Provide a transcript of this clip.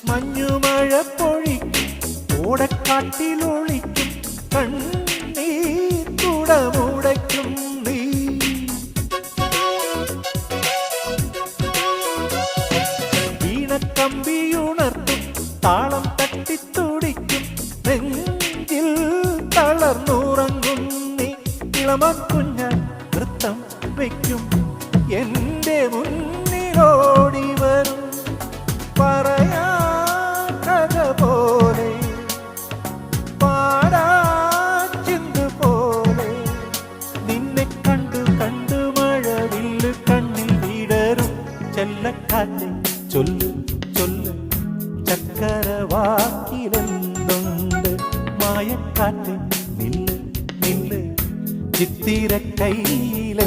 മഞ്ഞുമഴ പൊഴിക്കും ഓടക്കാട്ടിലൊളിക്കും കണ്ണീർ കുടമുടയ്ക്കും നീ. വീണക്കമ്പിയുണർത്തും താളം തട്ടിത്തുടിക്കും നെഞ്ചിൽ തളർന്നുറങ്ങും നീ. ഇളമൻ കുഞ്ഞാൻ നൃത്തം വയ്ക്കും എന്റെ മുന്നിലോടി വരും പറയാ കഥ പോലെ പാടാ ചിന്തു പോലെ. നിന്നെ കണ്ടു കണ്ടു മഴവില്ല് കണ്ണിൽ വിടരും ചെല്ലക്കാറ്റ് ചൊല്ലു ചൊല്ലു ചക്കരവാക്കിലെന്തുണ്ട് മായക്കാറ്റ് നില്ല് നില്ല് ചിത്തിര കയ്യില